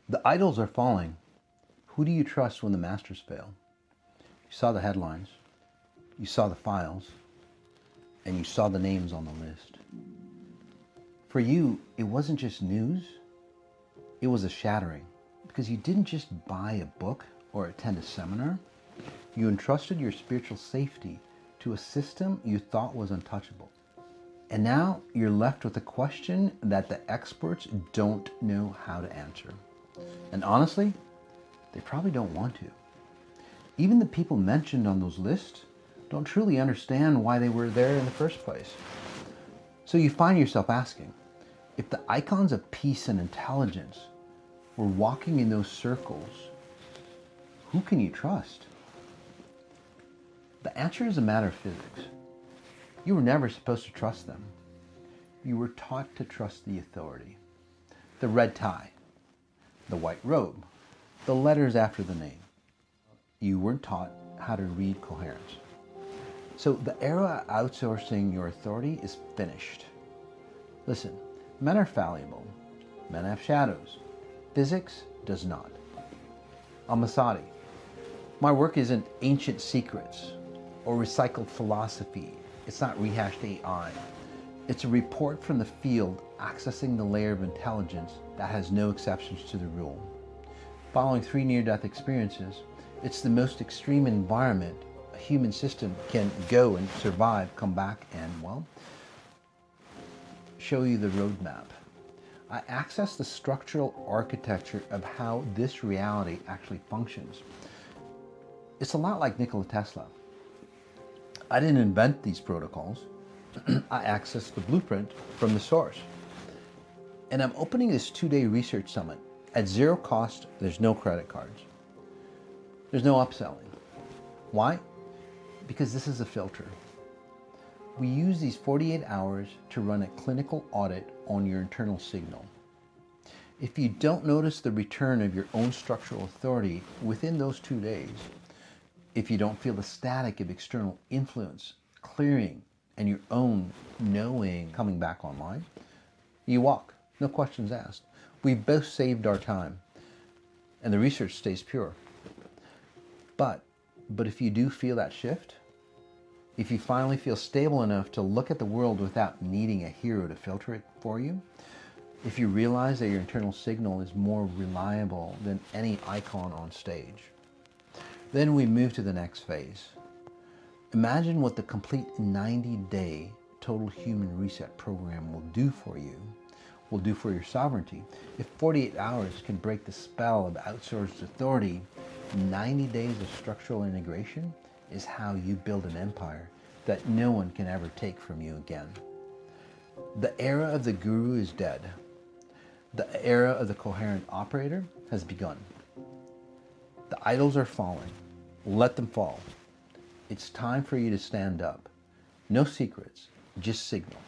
The idols are falling. Who do you trust when the masters fail? You saw the headlines, you saw the files, and you saw the names on the list. For you, it wasn't just news, it was a shattering. Because you didn't just buy a book or attend a seminar, you entrusted your spiritual safety to a system you thought was untouchable. And now you're left with a question that the experts don't know how to answer. And honestly, they probably don't want to. Even the people mentioned on those lists don't truly understand why they were there in the first place. So you find yourself asking, if the icons of peace and intelligence were walking in those circles, who can you trust? The answer is a matter of physics. You were never supposed to trust them. You were taught to trust the authority. The red tie, the white robe, the letters after the name. You weren't taught how to read coherence. So the era of outsourcing your authority is finished. Listen, men are fallible. Men have shadows. Physics does not. I'm Madi. My work isn't ancient secrets or recycled philosophy. It's not rehashed AI. It's a report from the field accessing the layer of intelligence that has no exceptions to the rule. Following 3 near-death experiences, it's the most extreme environment a human system can go and survive, come back and, well, show you the roadmap. I access the structural architecture of how this reality actually functions. It's a lot like Nikola Tesla. I didn't invent these protocols. I accessed the blueprint from the source. And I'm opening this 2-day research summit at 0 cost. There's no credit cards. There's no upselling. Why? Because this is a filter. We use these 48 hours to run a clinical audit on your internal signal. If you don't notice the return of your own structural authority within those 2 days, if you don't feel the static of external influence clearing and your own knowing coming back online, you walk, no questions asked. We've both saved our time and the research stays pure. But if you do feel that shift, if you finally feel stable enough to look at the world without needing a hero to filter it for you, if you realize that your internal signal is more reliable than any icon on stage, then we move to the next phase. Imagine what the complete 90-day total human reset program will do for you, will do for your sovereignty. If 48 hours can break the spell of outsourced authority, 90 days of structural integration is how you build an empire that no one can ever take from you again. The era of the guru is dead. The era of the coherent operator has begun. The idols are falling. Let them fall. It's time for you to stand up. No secrets, just signal.